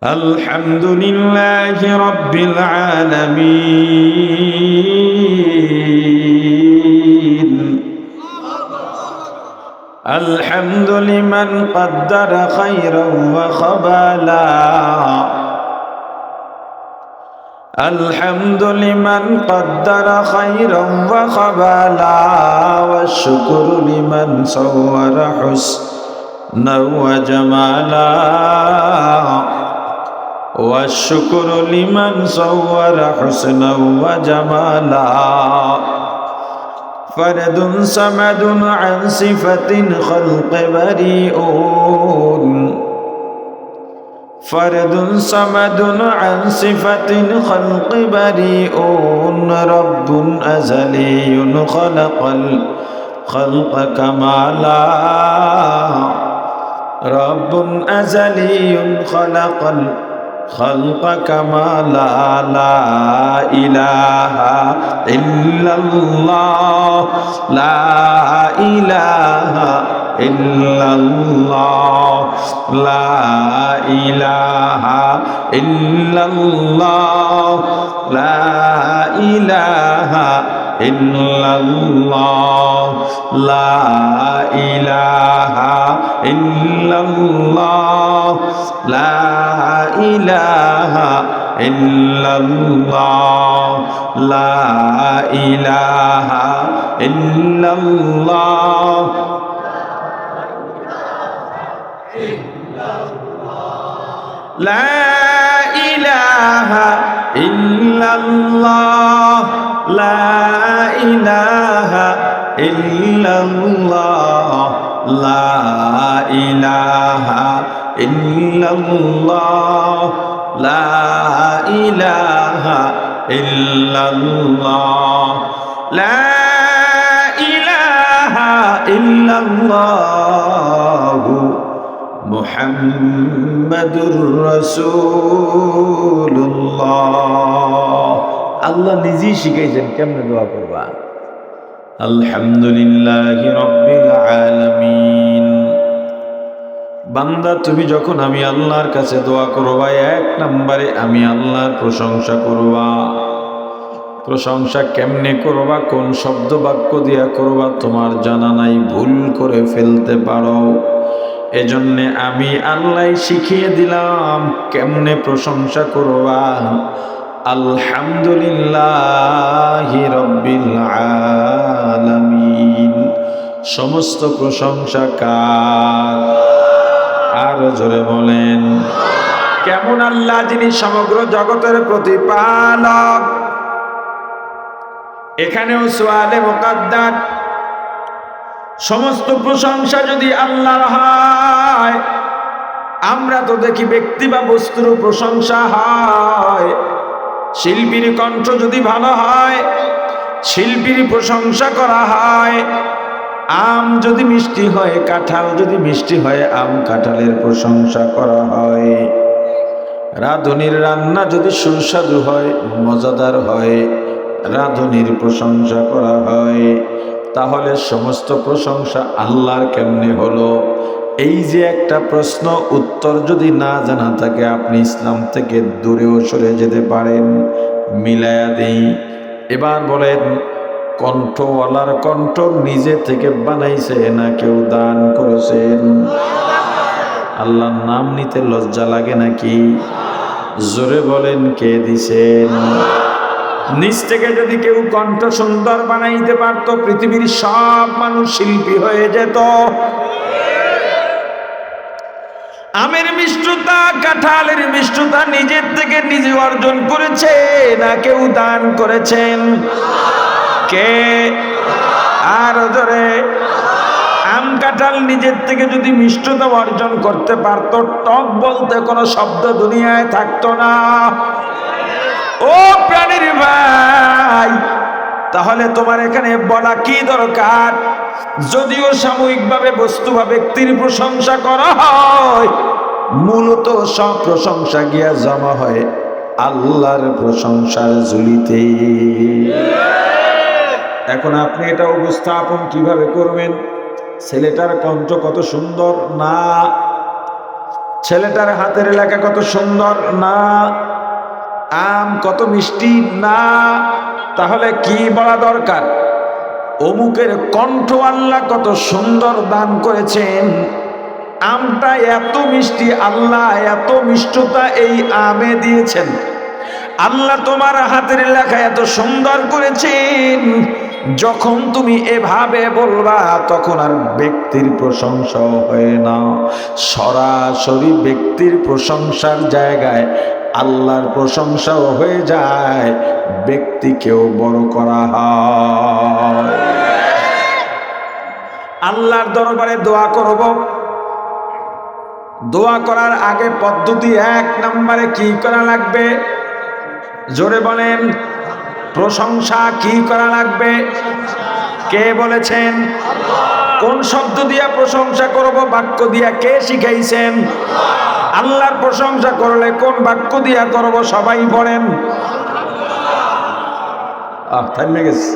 الحمد لله رب العالمين. الحمد لمن قدر خيرا وخبالا. الحمد لمن قدر خيرا وخبالا، والشكر لمن صور حسنا وجمالا، والشكر لمن صور حسنا وجمالا. فرد صمد عن صفة خلق بريء، فرد صمد عن صفة خلق بريء. رب أزلي خلق الخلق كمالا، رب أزلي خلق الخلق كمالا. لا إله إلا الله، لا إله إلا الله، لا إله إلا الله، لا إله إلا الله، لا إله إلا الله، لا إله إلا الله، لا إله إلا الله. لا إله إلا الله، لا إله إلا الله، لا إله إلا الله، لا إله إلا الله، لا إله إلا الله মুহাম্মাদুর রাসূলুল্লাহ। আল্লাহ নিজেই শিখাইছেন কেমনে দোয়া করবা। আলহামদুলিল্লাহি রাব্বিল আলামিন। বান্দা তুমি যখন আমি আল্লাহর কাছে দোয়া করবা, এক নম্বরে আমি আল্লাহর প্রশংসা করবা। প্রশংসা কেমনে করবা, কোন শব্দ বাক্য দিয়া করবা তোমার জানা নাই, ভুল করে ফেলতে পারো। এজন্যে আমি আল্লাহ শিখিয়ে দিলাম কেমনে প্রশংসা করবা। আলহামদুলিল্লাহি রাব্বিল আলামিন। সমস্ত প্রশংসা কার? আর জোরে বলেন। কেমন আল্লাহ, যিনি সমগ্র জগতের প্রতিপালক। এখানেও সুআলে মুকাদ্দার। সমস্ত প্রশংসা যদি আল্লাহর হয়, আমরা তো দেখি ব্যক্তি বা বস্তুর প্রশংসা হয়। শিল্পীর কণ্ঠ যদি ভালো হয়, শিল্পীর প্রশংসা করা হয়। আম যদি মিষ্টি হয়, কাঁঠাল যদি মিষ্টি হয়, আম কাঁঠালের প্রশংসা করা হয়। রাঁধুনির রান্না যদি সুস্বাদু হয়, মজাদার হয়, রাঁধুনির প্রশংসা করা হয়। তাহলে সমস্ত প্রশংসা আল্লাহর কেমনে হলো? এই যে একটা প্রশ্ন, উত্তর যদি না জানা থাকে আপনি ইসলাম থেকে দূরেও সরে যেতে পারেন। মিলায়া দেই। এবার বলেন, কণ্ঠওয়ালার কণ্ঠ নিজে থেকে বানাইছে না কেউ দান করেছেন? আল্লাহর নাম নিতে লজ্জা লাগে নাকি? জোরে বলেন, কে দিছেন? নিজ থেকে যদি কেউ কণ্ঠ সুন্দর বানাইতে পারত, পৃথিবীর সব মানুষ শিল্পী হয়ে যেত। আমের মিষ্টতা, কাঁঠালের মিষ্টতা নিজের থেকে নিজে অর্জন করেছে না কেউ দান করেছেন? কে? আর ধরে আম কাঁঠাল নিজের থেকে যদি মিষ্টতা অর্জন করতে পারত, টক বলতে কোনো শব্দ দুনিয়ায় থাকতো না। ও প্রাণীর ভাই, তাহলে তোমার এখানে বলা কি দরকার? যদিও সাময়িকভাবে বস্তু বা ব্যক্তির প্রশংসা করা হয়, মূলত সব প্রশংসা গিয়া জমা হয় আল্লাহর প্রশংসার ঝুলিতে। এখন আপনি এটা উপস্থাপন কিভাবে করবেন? ছেলেটার কণ্ঠ কত সুন্দর না, ছেলেটার হাতের লেখা কত সুন্দর না, আম কত মিষ্টি না, তাহলে কি বলা দরকার? অমুকের কণ্ঠ আল্লাহ কত সুন্দর দান করেছেন, আমটা এত মিষ্টি, আল্লাহ এত মিষ্টতা এই আমে দিয়েছেন, আল্লাহ তোমার হাতের লেখা এত সুন্দর করেছেন। যখন তুমি এভাবে বলবা তখন আর ব্যক্তির প্রশংসা হয় না, সরাসরি ব্যক্তির প্রশংসার জায়গায় আল্লাহর প্রশংসাও হয়ে যায়, ব্যক্তিকেও বড় করা হয়। আল্লাহর দরবারে দোয়া করব, দোয়া করার আগে পদ্ধতি 1 নম্বরে কি করা লাগবে? জোরে বলেন, প্রশংসা কি করা লাগবে? কে বলেছেন? কোন শব্দ দিয়া প্রশংসা করব? বাক্য দিয়া। কে শিখাইছেন? আল্লাহর প্রশংসা করলে কোন বাক্য দিয়া করব? সবাই বলেন। থামে গেছে।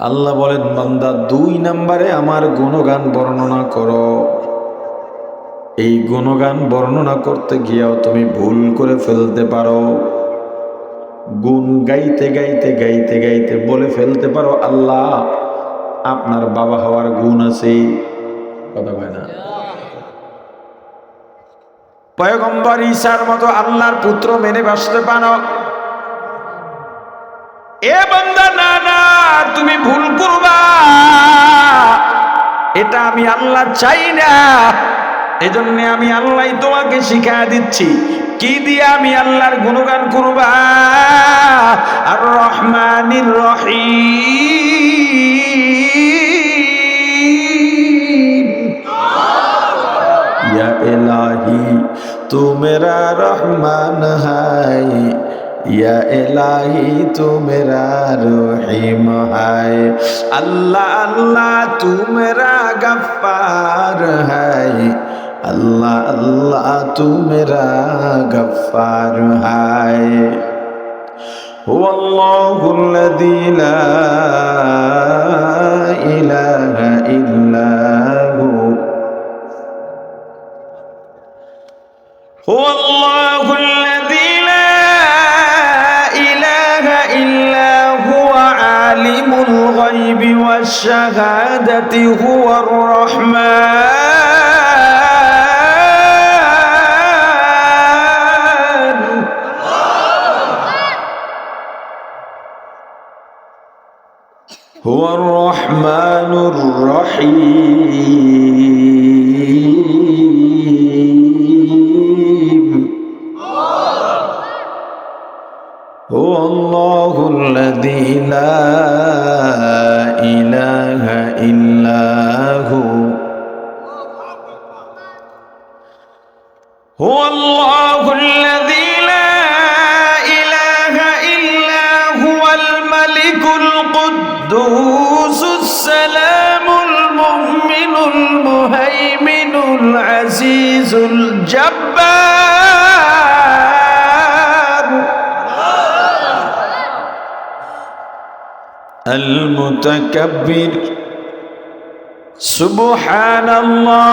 আল্লাহ বলেন, বান্দা 2 নম্বরে আমার গুণগান বর্ণনা করো। এই গুণগান বর্ণনা করতে গিয়েও তুমি ভুল করে ফেলতে পারো। গুণ গাইতে গাইতে গাইতে গাইতে বলে ফেলতে পারো, আল্লাহ আপনার বাবা হওয়ার গুণ আছে। কথা কয় না? পয়গম্বর ঈসার মতো আল্লাহর পুত্র মেনে বাঁচতে পারো। এ বান্দা, না না, তুমি ভুল করবা, এটা আমি আল্লাহ চাই না। এজন্য আমি আল্লাহ তোমাকে শিখায়া দিচ্ছি কি দিয়ে আমি আল্লাহর গুণগান করবা। আর রহমানির রহিম, ইয়া ইলাহি তু মেরা রহমান হায়, या इलाही तू मेरा रहीम है। अल्लाह अल्लाह तू मेरा गफ्फार है, अल्लाह अल्लाह तू मेरा गफ्फार है। हुवल्लाहुल्लज़ी ला इलाहा इल्ला हु, हुवल्लाहुल्लज़ी الغيب والشهادة هو الرحمن، هو الرحمن الرحيم، هو الله الذي لا إله إلا هو، هو الله الذي لا إله إلا هو الملك القدوس السلام المؤمن المهيمن العزيز الجبار المتكبر، سبحان الله،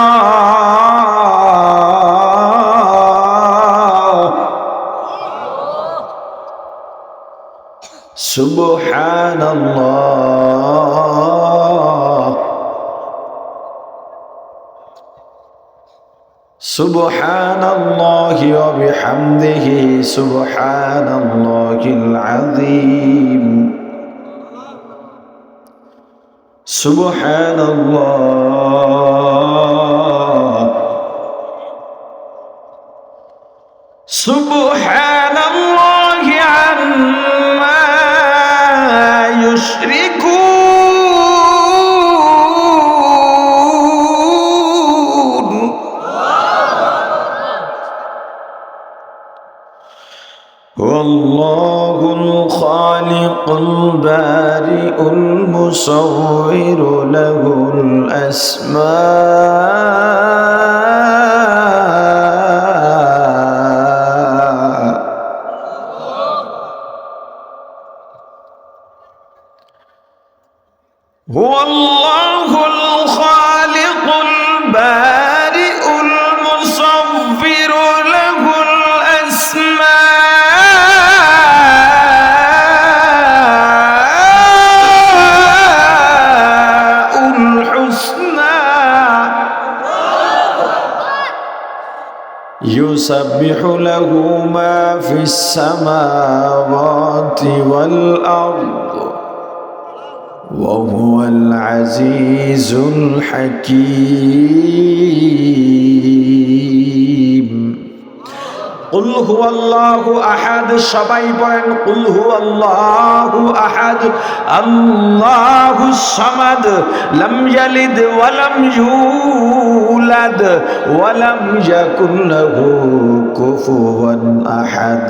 سبحان الله، سبحان الله وبحمده، سبحان الله العظيم، سبحان الله، سبحان الله عما يشركون، هو الله الخالق البارئ المصور له الأسماء، هو الله الخالق البارئ يسبح له ما في السماوات والأرض وهو العزيز الحكيم قل هو الله أحد সবাই বলেন قل هو الله أحد الله الصمد لم يلد ولم يولد ولم يكن له كفوا أحد